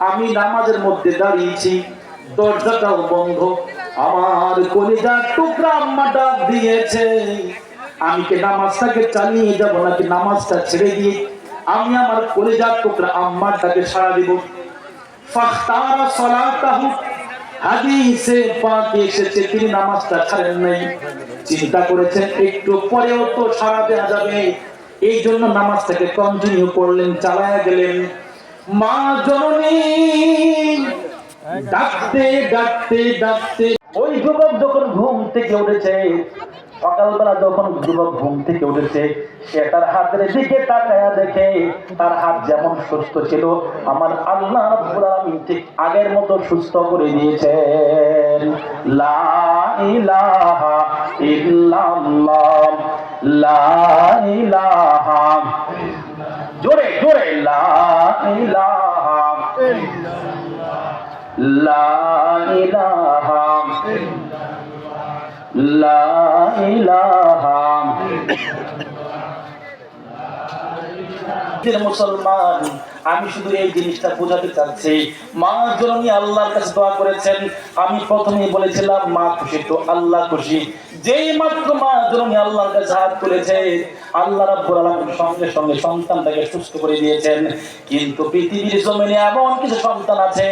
আমি নামাজের মধ্যে দাঁড়িয়েছি, দরজাটাও বন্ধ, আমার কলিজার টুকরা আম্মা ডাক দিয়েছে। আমি কি নামাজটাকে চালিয়ে যাব নাকি নামাজটা ছেড়ে দিয়ে আমি আমার কলিজার টুকরা আম্মার ডাকে সাড়া দিব? ফাখতারা সালাতাহু, হাদিসে পাকে এসেছে তিনি নামাজটা ছাড়েন নাই। চিন্তা করেছেন একটু পরেও তো সাড়া দেওয়া যাবে, এই জন্য নামাজটাকে কন্টিনিউ করলেন, চালায়া গেলেন। মা জননী ডাকতে ডাকতে ডাকতে ওই যুবক যখন ঘুম থেকে উঠেছে, সকালবেলা যখন যুবক ঘুম থেকে উঠেছে, সে তার হাতের দিকে তাকায়া দেখে তার হাত যেমন সুস্থ ছিল, আমার আল্লাহ রাব্বুল আলামিন ঠিক আগের মতো সুস্থ করে দিয়েছেন। লা ইলাহা ইল্লাল্লাহ, লা ইলাহা, জোরে জোরে, লা ইলাহা লা ইলাহা লা ইলাহা। মুসলমান, আমি শুধু এই জিনিসটা বোঝাতে চাচ্ছি, মা জননী আল্লাহর কাছে দোয়া করেছেন। আমি প্রথমেই বলেছিলাম মা খুশি তো আল্লাহ খুশি। যেই মাত্র মা জননী আল্লাহর কাছে হাত তুলেছে, আল্লাহ রাব্বুল আলামিন সঙ্গে সঙ্গে সন্তানটাকে সুস্থ করে দিয়েছেন। কিন্তু পৃথিবীর জমিনে এমন কিছু সন্তান আছে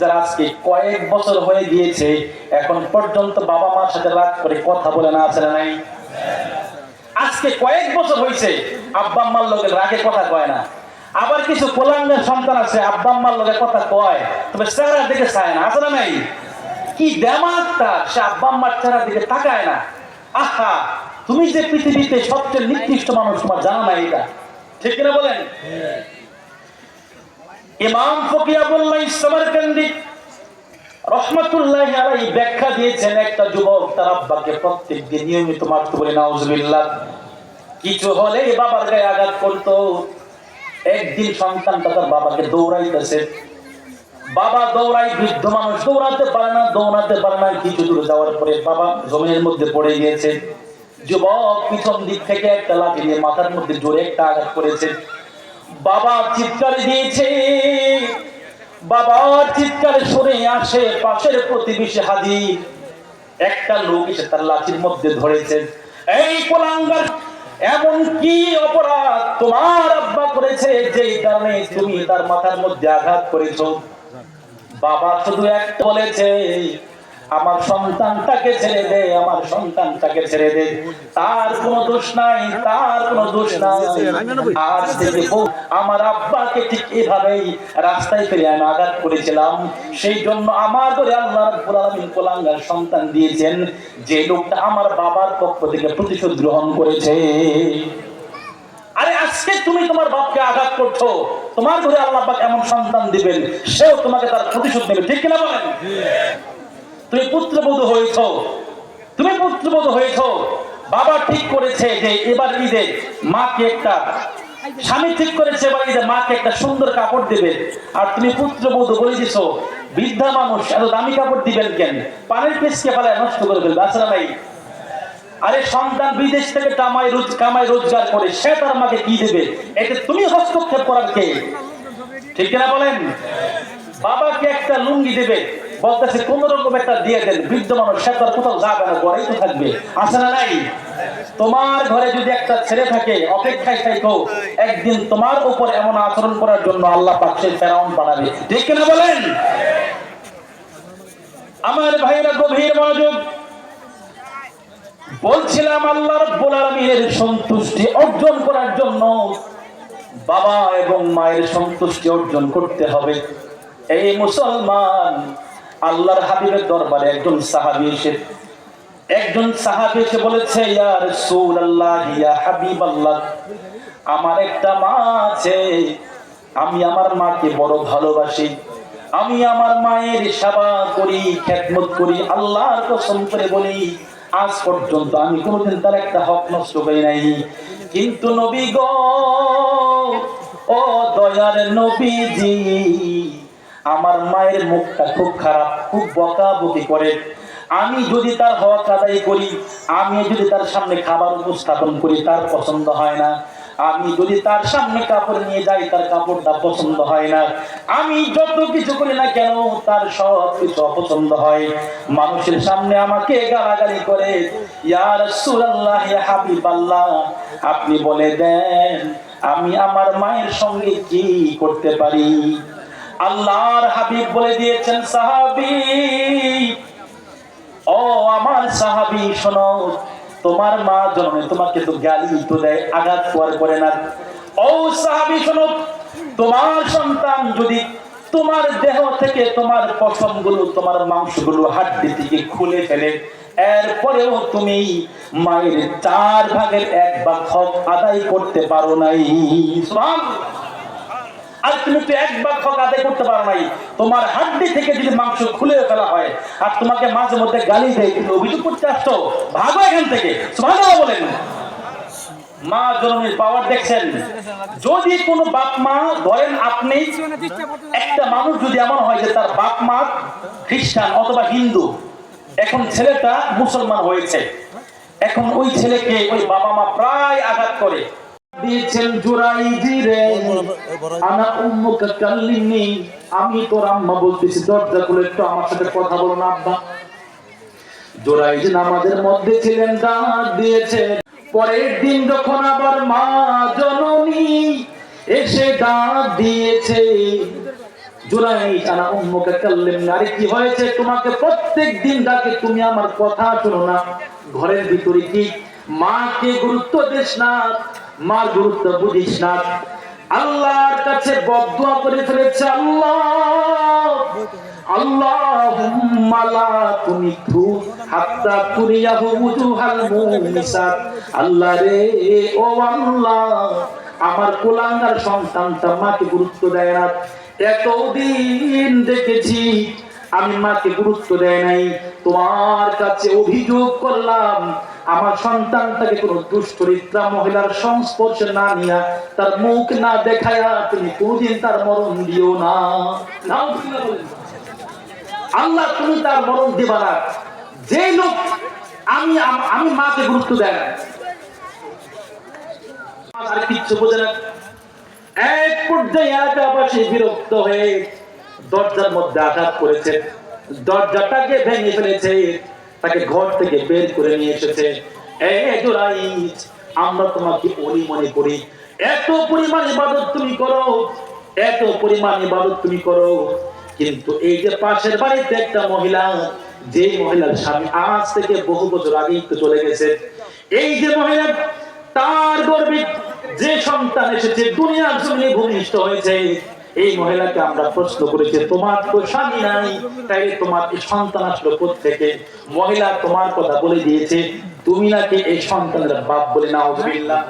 যারা আজকে কয়েক বছর হয়ে গিয়েছে, এখন পর্যন্ত বাবা মার সাথে রাগ করে কথা বলে না, আছে না নাই? আজকে কয়েক বছর হয়েছে আব্বা আম্মার লগে রাগে কথা কয় না। আবার কিছু কোলাঙ্গের সন্তান আছে আব্বা আম্মার লগে কথা কয়, তবে চেহারা দিকে চায় না, আছে না নাই? কি দেমাগটা, সে আব্বা আম্মার চেহারা দিকে তাকায় না। আহা, তুমি যে পৃথিবীতে সবচেয়ে নিকৃষ্ট মানুষ তোমার জানা নাই এটা, ঠিক কিনা বলেন? ইমাম ফকিয়াবুল্লাহ সামারকান্দি রাহমাতুল্লাহি আলাইহি ব্যাখ্যা দিয়েছেন, একটা যুবক তার আব্বাকে প্রত্যেকদিন নিয়মিত মারতো, বলে নাউজুবিল্লাহ। কিছু হলে বাবার গায়ে আঘাত করতো। একদিন সন্তানটা তার বাবাকে দৌড়াইতেছে, বাবা দৌড়াই, বৃদ্ধ মানুষ দৌড়াতে পারে না। কিছু দূর যাওয়ার পরে বাবা জমিনের মধ্যে পড়ে গিয়েছে। যুবক পিছন দিক থেকে একটা লাঠি নিয়ে মাথার মধ্যে জোরে একটা আঘাত করেছে। বাবা চিৎকার দিয়েছে, বাবার চিৎকারে শুনে আসে পাশের প্রতিবেশী হাজির। একটা লোক এসে তার লাঠির মধ্যে ধরেছে। এই কোলাঙ্গার, এমন কি অপরাধ তোমার আব্বা করেছে যে কারণে তুমি তার মাথার মধ্যে আঘাত করেছো? বাবা শুধু একটা বলেছে, আমার সন্তানটাকে ছেড়ে দে, আমার সন্তানটাকে ছেড়ে দে, তার কোনো দোষ নাই, তার কোনো দোষ নাই। আজ থেকে আমার আব্বাকে ঠিক এভাবেই রাস্তায় ফেলে আমি আঘাত করেছিলাম, সেই জন্য আমার করে আল্লাহ রাব্বুল আলামিন কোলাঙ্গার সন্তান দিয়েছেন, যে লোকটা আমার বাবার পক্ষ থেকে প্রতিশোধ গ্রহণ করেছে। আরে আজকে তুমি তোমার বাপকে আঘাত করছো, তোমার ঘরে আল্লাহ পাক এমন সন্তান দিবেন, সেও তোমাকে তার প্রতিশোধ নেবে, ঠিক কিনা বলেন? তুমি পুত্রবধূ হয়েছো, বাবা ঠিক করেছে যে এবার ঈদে মাকে একটা, স্বামী ঠিক করেছে এবার ঈদে মাকে একটা সুন্দর কাপড় দেবে, আর তুমি পুত্রবধূ বলে দিছো বৃদ্ধা মানুষ এত দামি কাপড় দিবেন কেন, পানের পিসকে ফেলায় নষ্ট করে ফেলবে, আছে না ভাই? আরে সন্তান বিদেশ থেকে কামাই রোজগার করে, সে তার মাকে কি দেবে? এতে তুমি হস্তক্ষেপ করার কে? ঠিক কিনা বলেন? বাবাকে একটা লুঙ্গি দেবে, বলতেছে কোন রকম একটা দিয়ে দেন, বৃদ্ধ মানুষ সে তার কোথাও যাবে না, ঘরেই তো থাকবে, আছে না নাই? তোমার ঘরে যদি একটা ছেলে থাকে, অপেক্ষায় থাকো, একদিন তোমার উপর এমন আচরণ করার জন্য আল্লাহ পাক সেই ফেরাউন পাঠাবে, ঠিক কিনা বলেন? আমার ভাইরা গভীর মনোযোগ, বলছিলাম আল্লাহ রাব্বুল আলামিনের সন্তুষ্টি অর্জন করার জন্য বাবা এবং মায়ের সন্তুষ্টি অর্জন করতে হবে। এই মুসলমান, আল্লাহর হাবিবের দরবারে একজন সাহাবী এসে বলেছে, ইয়া রাসূলুল্লাহ, ইয়া হাবিবাল্লাহ, আমার একটা মা আছে, আমি আমার মাকে বড় ভালোবাসি, আমি আমার মায়ের সেবা করি, খেদমত করি, আল্লাহর কসম করে বলি আজ পর্যন্ত আমি কোনোদিন তার একটা হক নষ্ট করি নাই। কিন্তু নবী গো, ও দয়ার নবীজি, আমার মায়ের মুখটা খুব খারাপ, খুব বকাবকি করে। আমি যদি তার হক আদায় করি, আমি যদি তার সামনে খাবার উপস্থাপন করি, তার পছন্দ হয় না। আমি যদি তার সামনে কাপড় নিয়ে যাই তার কাপড়টা পছন্দ হয় না, আমি যত কিছু করি না কেন তার সব কিছু অপছন্দ হয়। মানুষের সামনে আমাকে গালাগালি করে। ইয়া রাসূলুল্লাহ, ইয়া হাবিবাল্লাহ, আপনি বলে দেন আমি আমার মায়ের সঙ্গে কি করতে পারি? আল্লাহর হাবিব বলে দিয়েছেন, সাহাবী, ও আমার সাহাবী শোনো, তোমার মা জন্মে তোমাকে তো গালি তো দেয়, আঘাত করে না। ও সাহাবী শোনো, তোমার সন্তান যদি তোমার দেহ থেকে তোমার পশমগুলো, তোমার মাংসগুলো, হাড্ডি থেকে খুলে ফেলে, এরপরেও তুমি মায়ের 4/1 হক আদায় করতে পারো নাই। সুবহানাল্লাহ। আর তুমি তো 1 হক আদায় করতে পারো নাই, তোমার হাড্ডি থেকে যদি মাংস খুলে ফেলা হয় আর তোমাকে মাঝে মধ্যে গালি দেয়, তুমি অভিযোগ করতে আসছো, ভাগো এখান থেকে। সুবহানাল্লাহ বলেন। মা জননীর পাওয়ার দেখছেন। যদি কোনো বাপ মা, ধরেন আপনি, একটা মানুষ যদি এমন হয় যে তার বাপ মা খ্রিস্টান অথবা হিন্দু, এখন ছেলেটা মুসলমান হয়েছে, এখন ওই ছেলেকে ওই বাবা মা প্রায় আঘাত করে দিয়েছেন, জুরাইজি রে আনা উম্মুকা কাল্লিমনি, আমি তোর আম্মা বলতেছি, দরজা খুলে একটু আমার সাথে কথা বলো না আব্বা। জুরাইজি নামাজের মধ্যে ছিলেন, ডাক দিয়েছে। পরের দিন যখন আবার মা জননী এসে ডাক দিয়েছে, জুরাইজ আনা উম্মুকা কাল্লিমনি, আরে কি হয়েছে? তোমাকে প্রত্যেক দিন ডাকে, তুমি আমার কথা শোনো না। ঘরের ভিতরে কি মাকে গুরুত্ব দিস না, মার গুরুত্ব বুঝিস না। আল্লাহর কাছে বদদুয়া করে ফেলেছে, আল্লাহ আল্লাহুম্মা লা তুমিতহু হাত্তা তুরিয়াহু উজুহাল মুমিসাত। আল্লাহ রে, ও আল্লাহ, আমার কুলাঙ্গার সন্তানটা মাকে গুরুত্ব দেয় না, এতদিন দেখেছি আমি মাকে গুরুত্ব দেয় নাই, তোমার কাছে অভিযোগ করলাম আমার সন্তানটাকে কোন দুশ্চরিত্রা মহিলার সংস্পর্শে না নিয়া, তার মুখ না দেখায়া তুমি কোনদিন তার মরণ দিও না। আল্লাহ তুমি তার মরণ দিবা না। যে লোক আমি মাকে গুরুত্ব দেয় না, আর কিচ্ছু বোঝে না, এক পর্যায়ে এলাকাবাসী বিরক্ত হয়ে দরজার মধ্যে আঘাত করেছে, দরজাটাকে ভেঙে ফেলেছে, তাকে ঘর থেকে বের করে নিয়ে এসেছে। জুরাইজ, আমরা তোমাকে ওলি মনে করি, এত পরিমাণ ইবাদত তুমি করো, এত পরিমাণ ইবাদত তুমি করো, কিন্তু এই যে পাশের বাড়িতে একটা মহিলা, যে মহিলার স্বামী আজ থেকে বহু বছর আগেই তো চলে গেছে, এই যে মহিলা, তার গর্ভে যে সন্তান এসেছে, দুনিয়ার জমিনে ভূমিষ্ঠ হয়েছে, এই মহিলাকে আমরা প্রশ্ন করেছি, তোমার তো স্বামী নাই, তাই তোমার এই সন্তান আসলো কোত্থেকে? মহিলা তোমার কথা বলে দিয়েছে, তুমি নাকি এই সন্তানের বাপ বলে। নাউযুবিল্লাহ।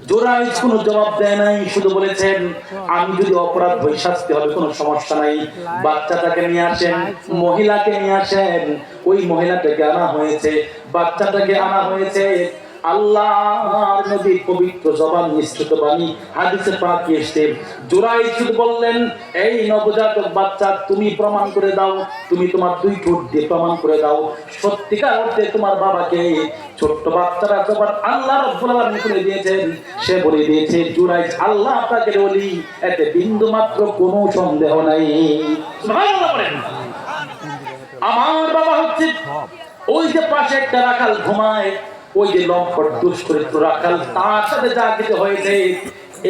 জুরাইজ কোনো জবাব দেয় নাই, শুধু বলেছেন আমি যদি অপরাধ হই শাস্তি হবে, কোনো সমস্যা নাই, বাচ্চাটাকে নিয়ে আসেন, মহিলাকে নিয়ে আসেন। ওই মহিলাটাকে আনা হয়েছে, বাচ্চাটাকে আনা হয়েছে। আল্লাহর নবী পবিত্র জবান নিঃসৃত বাণী হাদিসে পাকে এসেছে, জুরাইজ শুধু বললেন, এই নবজাতক বাচ্চা, তুমি প্রমাণ করে দাও, তুমি তোমার 2 ঠোঁট দিয়ে প্রমাণ করে দাও সত্যিকার অর্থে তোমার বাবাকে। ছোট্ট বাচ্চারা যখন আল্লাহ রাব্বুল আলামিন বলে দিয়েছেন, সে বলে দিয়েছে, জুরাইজ আল্লাহ পাকের ওলি, এতে বিন্দু মাত্র কোনো সন্দেহ নাই। সুবহানাল্লাহ বলেন। আমার বাবা হচ্ছে ওই যে পাশে একটা রাখাল ঘুমায়, ওই যে লম্পট দুষ্কৃত রাখাল, তার সাথে যা কিছু হয়েছে,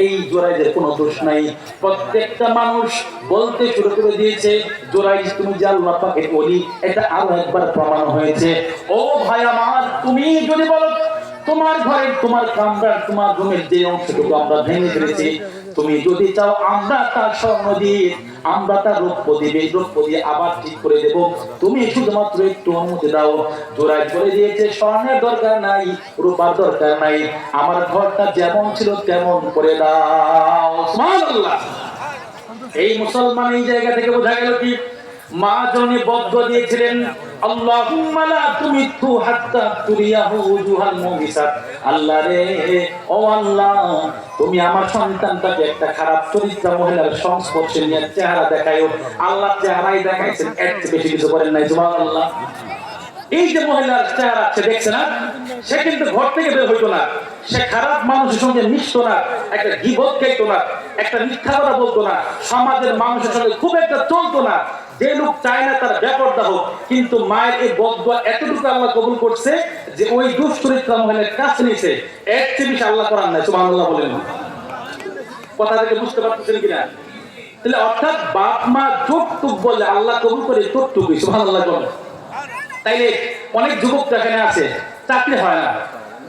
এই জুরাইজের কোনো দোষ নাই। প্রত্যেকটা মানুষ বলতে শুরু করে দিয়েছে, জুরাইজ তুমি যে আল্লাহ পাকের ওলি, এটা আরো একবার প্রমাণ হয়েছে। ও ভাই আমার, তুমি যদি বলো তোমার ঘরের, তোমার কামরার, তোমার রুমের যে অংশটুকু আমরা ভেঙে ফেলেছি, তুমি যদি চাও আমরা তার স্বর্ণ দিয়ে, আমরা তার রূপ দিয়ে আবার ঠিক করে দেব, তুমি শুধুমাত্র একটু অনুমতি দাও। জোড়ায় করে দিয়েছে, স্বর্ণের দরকার নাই, রূপার দরকার নাই, আমার ঘরটা যেমন ছিল তেমন করে দাও। সুবহানাল্লাহ। এই মুসলমান এই জায়গা থেকে বোঝা গেল কি, মা জননী বদদুয়া দিয়েছিলেন, আল্লাহুম্মা লা তুমিতহু হাত্তা তুরিয়াহু উজুহাল মুমিসাত। আল্লাহ রে, ও আল্লাহ, তুমি আমার সন্তানটাকে একটা খারাপ চরিত্র মহিলার সংস্পর্শে নিয়ে চেহারা দেখায়ো। আল্লাহ চেহারাই দেখাইছেন, এর চেয়ে বেশি কিছু করেন নাই। সুবহানাল্লাহ। এই যে মহিলার চেহারা আছে দেখছেন না, সে কিন্তু ঘর থেকে বের হইতো না, সে খারাপ মানুষের সঙ্গে মিশতো না, একটা গীবত খাইতো না, একটা মিথ্যা কথা বলতো না, সমাজের মানুষের সঙ্গে খুব একটা চলতো না। যে লোক চায় না তার ব্যাপারটা হোক, কিন্তু মায়ের এই বদদুয়া এতটুকু আল্লাহ কবুল করছে যে ওই দুশ্চরিত্রা মহিলার কাছে নিছে, এর চেয়ে বেশি আল্লাহ করার নাই। সুবহানাল্লাহ বলেন। কথা থেকে বুঝতে পারতেছেন কিনা? তাহলে অর্থাৎ বাপ মা যতটুক বলে আল্লাহ কবুল করে ততটুকুই। সুবহানাল্লাহ বলেন। তাইলে অনেক যুবক এখানে আছে, চাকরি হয় না,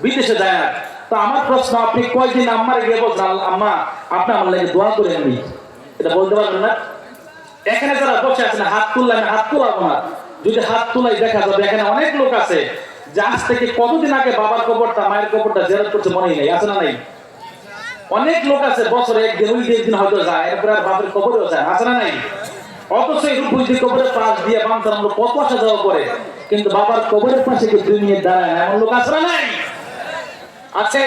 বিদেশে যায় না। তো আমার প্রশ্ন, আপনি কয়দিন আম্মার গিয়ে বলছেন আম্মা আপনি আমার লাগে দোয়া করেন? আমি এটা বলতে পারবেন না? এখানে যারা বসে আছেন হাত তুললে আমি হাত তোলাবো না। যদি হাত তোলাই দেখা যাবে এখানে অনেক লোক আছে যে আজ থেকে কতদিন আগে বাবার কবরটা মায়ের কবরটা জিয়ারত করছে মনে নেই, আছে না নাই? অনেক লোক আছে বছরে একদিন ওই একদিন হয়তো যায়, এরপর আর বাপের কবরেও যায়, আছে না নাই? অথচ এই রূপবতী কবরের পাশ দিয়ে বামতার আমরা কত আসা যাওয়া করে, কিন্তু বাবার কবরের পাশে কি 2 মিনিট দাঁড়ায় এমন লোক আছে না নাই? আছে।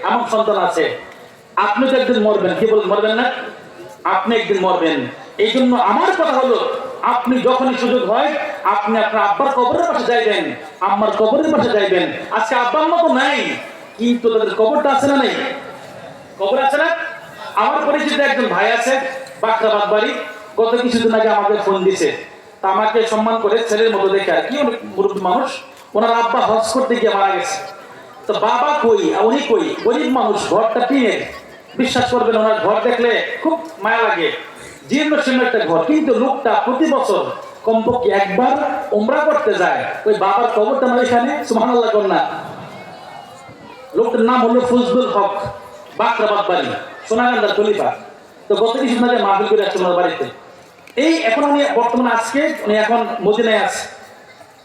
আমার সন্তান আছে। আপনি তো একদিন মরবেন, কি বলেন মরবেন না? আপনি একদিন মরবেন। এই জন্য আমার কথা হলো, আপনি যখনই সুযোগ হয় আপনি আপনার আব্বার কবরের পাশে যাইবেন, আম্মার কবরের পাশে যাইবেন। আজকে আব্বা আম্মা তো নাই, কিন্তু তাদের কবরটা আছে না নাই? কবর আছে না? আমার পরিচিত একজন ভাই আছে বাকরাবাদ বাড়ি, গত কিছুদিন আগে আমাকে ফোন দিছে। তা আমাকে সম্মান করে ছেলের মতো দেখে, আর কি মুরব্বী মানুষ, ওনার আব্বা হজ করতে গিয়ে মারা গেছে। তো বাবা কই, উনি কই, গরিব মানুষ, ঘরটা টিনের। বিশ্বাস করবেন ওনার ঘর দেখলে খুব মায়া লাগে, জীর্ণ শীর্ণ একটা ঘর, কিন্তু লোকটা প্রতি বছর কমপক্ষে একবার উমরা করতে যায়। ওই বাবার কবরটা আমার এখানে। সুবহানাল্লাহ কন্যা। লোকটার নাম হলো ফজলুল হক, বাকরাবাদ বাড়ি, সোনাগান্দার খলিফা। তো গত কিছুদিন আগে মাহফিল করে আসছে ওনার বাড়িতে। এই এখন উনি বর্তমানে আজকে উনি এখন মদিনায় আছে।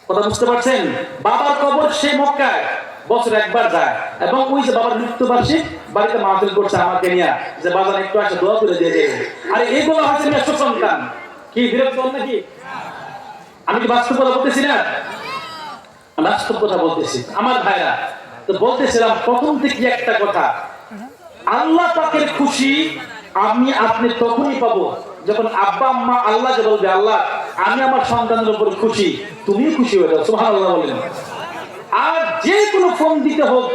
কথা বুঝতে পারছেন? বাবার কবর সে মক্কায় বছরে একবার যায়, এবং ওই যে বাবার মৃত্যুবার্ষিক বাড়িতে মাহফিল করছে আমাকে নিয়ে, যে বাবার একটু আসে দোয়া করে দিয়ে যাবে। আর এইগুলো হচ্ছে মেয়ে সন্তান। কি বিরক্ত হন নাকি? আমি কি বাস্তব কথা বলতেছি না? বাস্তব কথা বলতেছি আমার ভাইরা। তো বলতেছিলাম প্রথম থেকে একটা কথা, আল্লাহ পাকের খুশি আমি আপনি তখনই পাবো যখন আব্বা আম্মা আল্লাহকে বলবে, আল্লাহ আমি আমার সন্তানের উপর খুশি, তুমি খুশি হয়ে যাও। সুবহানাল্লাহ বলেন। আর যে কোনো ফোন দিতে হোক,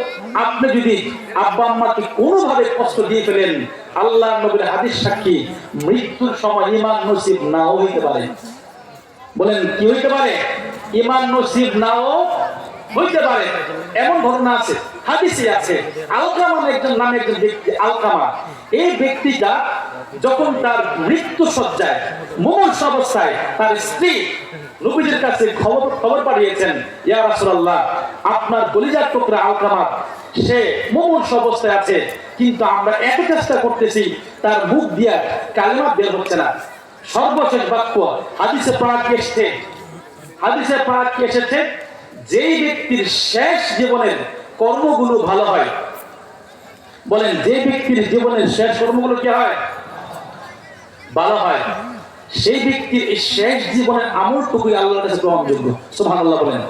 আপনি যদি আব্বা আম্মাকে কোনোভাবে কষ্ট দিয়ে ফেলেন, আল্লাহ নবীর হাদিস সাক্ষী, মৃত্যুর সময় ঈমান নসিব নাও হইতে পারে। বলেন কি হইতে পারে? ঈমান নসিব নাও হইতে পারে। এমন ঘটনা আছে, হাদিসে আছে। আলকামা একজন নামে একজন ব্যক্তি, আলকামা, এই ব্যক্তিটা যখন তার মৃত্যু সজ্জায় মুমূর্ষ অবস্থায় তার স্ত্রী নবীজির কাছে খবর পাঠিয়েছেন, ইয়া রাসূলুল্লাহ আপনার কলিজার টুকরা আলকামা সে মুমূর্ষ অবস্থায় আছে, কিন্তু আমরা এত চেষ্টা করতেছি তার মুখ দিয়ে কালিমা বের হচ্ছে না। সর্বশেষ বাক্য হাদিসে পাক এসেছে, হাদিসে পাক এসেছে, যেই ব্যক্তির শেষ জীবনের কর্মগুলো ভালো হয়, বলেন যে ব্যক্তির জীবনের শেষ কর্মগুলো কি হয়? ভালো হয়, সেই ব্যক্তির এই শেষ জীবনের আমলটুকুই আল্লাহর কাছে গ্রহণযোগ্য। সুবহানাল্লাহ বলেন।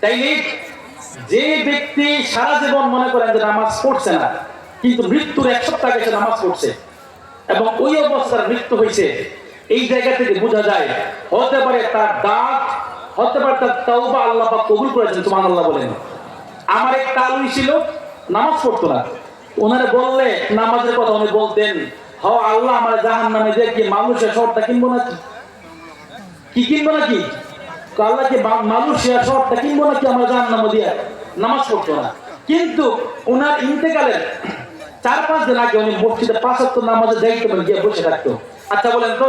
তাইলে যে ব্যক্তি সারা জীবন মনে করেন যে নামাজ পড়ছে না, কিন্তু মৃত্যুর 1 সপ্তাহ আগে নামাজ পড়ছে এবং ওই অবস্থার মৃত্যু হয়েছে, এই জায়গা থেকে বোঝা যায় হতে পারে তার দাঁত, হতে পারে তার তাওবা আল্লাহ পাক কবুল করেছেন। সুবহানাল্লাহ বলেন। আমার এক তালুই ছিল, নামাজ পড়তো না, ওনারে বললে নামাজের কথা উনি বলতেন, হ আল্লাহ আমার জাহান্নামে দিয়ে কি মানুষের শহরটা কিনবো নাকি? কি কিনবো নাকি? আল্লাহ কি মানুষের শহরটা কিনবো নাকি আমরা জাহান্নামে দিয়ে? নামাজ পড়তো না, কিন্তু ওনার ইন্তেকালের 4-5 দিন আগে উনি মসজিদে 5 ওয়াক্ত নামাজে যাইতে গিয়ে বসে থাকতো। আচ্ছা বলেন তো,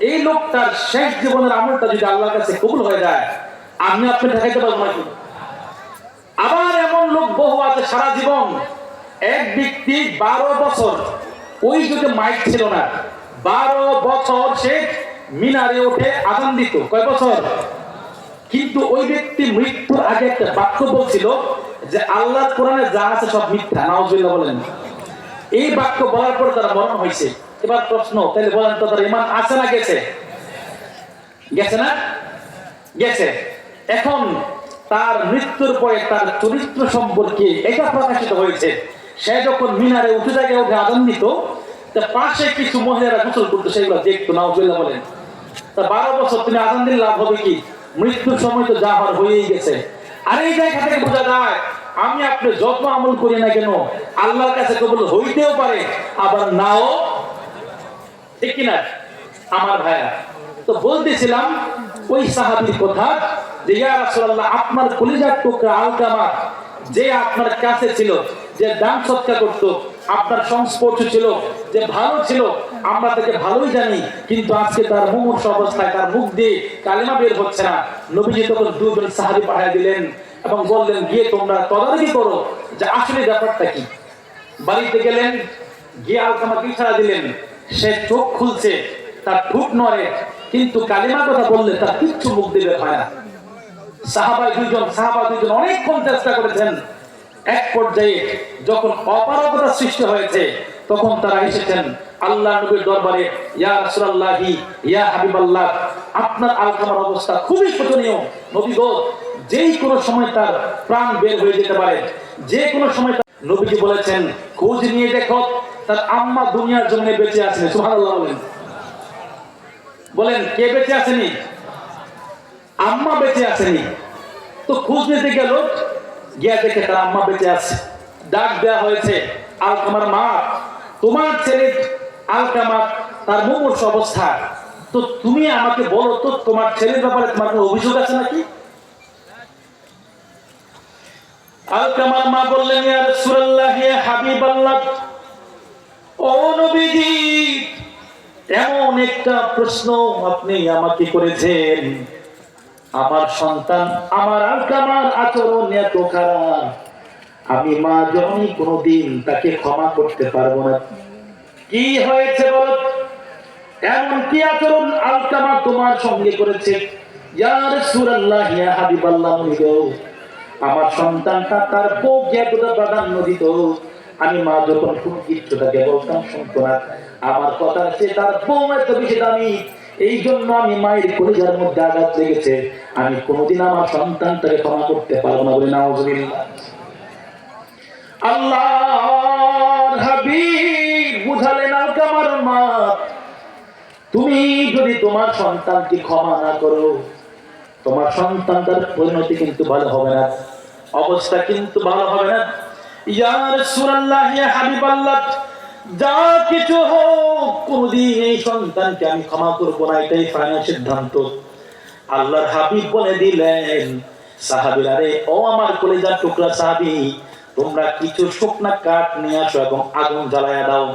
এই লোকটার শেষ জীবনের আমলটা যদি আল্লাহর কাছে কবুল হয়ে যায়, আমি আপনি ঠেকাইতে পারবো নাকি? আবার এমন লোক বহু আছে, সারা জীবন এক ব্যক্তি 12 বছর, ওই যুগে মাইক ছিল না, 12 বছর সে মিনারে উঠে আযান দিত। কয় বছর? কিন্তু ওই ব্যক্তি মৃত্যুর আগে একটা বাক্য বলছিল যে আল্লাহর কোরআনে যা আছে সব মিথ্যা। নাউজুবিল্লাহ বলেন। এই বাক্য বলার পর তারা মরণ হয়েছে। এবার প্রশ্ন, তাহলে বলেন তো তার ঈমান আছে না গেছে? গেছে না? গেছে। এখন তার মৃত্যুর পরে তার চরিত্র সম্পর্কে এটা প্রকাশিত হয়েছে। সে যখন মিনারে উঠে জায়গায় উঠে আযান দিত, তার পাশে কিছু মহিলারা গোসল করতো, সেগুলো দেখতো। নাউজুবিল্লাহ বলেন। তা 12 বছর তুমি আযান দিলে লাভ হবে কি? মৃত্যুর সময় তো যা হওয়ার হয়েই গেছে। আর এই জায়গা থেকে বোঝা যায় আমি আপনি যত আমল করি না কেন আল্লাহর কাছে কবুল হইতেও পারে আবার নাও, ঠিক কিনা আমার ভাইয়া? তো বলতেছিলাম ওই সাহাবীর কথা যে ইয়া রাসূলুল্লাহ, আপনার কলিজার টুকরা আলকামা যে আপনার কাছে ছিল, যে দান সৎকার করত, আপনার সংস্পর্শ ছিল, যে ভালো ছিল, আমরা তাকে ভালোই জানি, কিন্তু আজকে তার মুমূর্ষ অবস্থায় তার মুখ দিয়ে কালেমা বের হচ্ছে না। নবীজি তখন দুজন সাহাবী পাঠিয়ে দিলেন এবং বললেন, গিয়ে তোমরা তদারকি করো যে আসলে ব্যাপারটা কি। বাড়িতে গেলেন, গিয়ে আলকামাকে ইশারা দিলেন, সে চোখ খুলছে, তার ঠোঁট নড়ে, কিন্তু কালিমার কথা বললে তার কিচ্ছু মুখ দিয়ে বের হয় না। সাহাবা দুইজন অনেকক্ষণ চেষ্টা করেছেন। এক পর্যায়ে যখন অপারগতা সৃষ্টি হয়েছে তখন তারা এসেছেন আল্লাহ নবীর দরবারে, ইয়া রাসূলুল্লাহি ইয়া হাবিবাল্লাহ, আপনার আলকামার অবস্থা খুবই শোচনীয় নবী গো, যেই কোনো সময় তার প্রাণ বের হয়ে যেতে পারে, যে কোনো সময়। নবীজি বলেছেন, খোঁজ নিয়ে দেখো তার আম্মা দুনিয়ার জন্য বেঁচে আছেন। সুবহানাল্লাহ বলেন, বলেন কে বেঁচে আসেনি? আম্মা বেঁচে আসেনি। তো খোঁজ নিতে গেল, গিয়া দেখে তার আম্মা বেঁচে আছে। ডাক দেওয়া হয়েছে, আলকামার মা, তোমার ছেলে আলকামা তার মুমূর্ষ অবস্থা, তো তুমি আমাকে বলো তো তোমার ছেলের ব্যাপারে তোমার কোনো অভিযোগ আছে নাকি? আলকামার মা বললেন, ইয়া রাসূলুল্লাহ ইয়া হাবিবাল্লাহ, ও নবীজি, এমন একটা প্রশ্ন আপনি আমাকে করেছেন, আমার সন্তান আমার আলকামার আচরণ এত খারাপ, আমি মা জননী কোনদিন তাকে ক্ষমা করতে পারবো না। কি হয়েছে বল, এমন কি আচরণ আলকামা তোমার সঙ্গে করেছে? ইয়া রাসূলুল্লাহ ইয়া হাবিবাল্লাহ, আমার সন্তানটা তার বউকে এতটা প্রাধান্য দিত, আমি মা যখন কোন কিছু তাকে বলতাম শুনতো না, আমার কথা সে তার বউ এত বেশি দামি, এই জন্য আমি মায়ের কলিজার মধ্যে আঘাত লেগেছে, আমি কোনোদিন আমার সন্তানটাকে ক্ষমা করতে পারবো না। বলে নাউজুবিল্লাহ। আল্লাহর হাবিব বুঝালেন আলকামার মা, তুমি যদি তোমার সন্তানকে ক্ষমা না করো, তোমার সন্তানটার পরিণতি কিন্তু ভালো হবে না, অবস্থা কিন্তু ভালো হবে না। ইয়া রাসূলুল্লাহ ইয়া হাবিবাল্লাহ, যা কিছু হোক কোনদিন এই সন্তানকে আমি ক্ষমা করব না, এটাই ফাইনাল সিদ্ধান্ত। আল্লাহর হাবিব বলে দিলেন, সাহাবীরা রে, ও আমার কলিজার টুকরা সাহাবী, তোমরা কিছু শুকনা কাঠ নিয়ে আসো এবং আগুন জ্বালায়া দাও।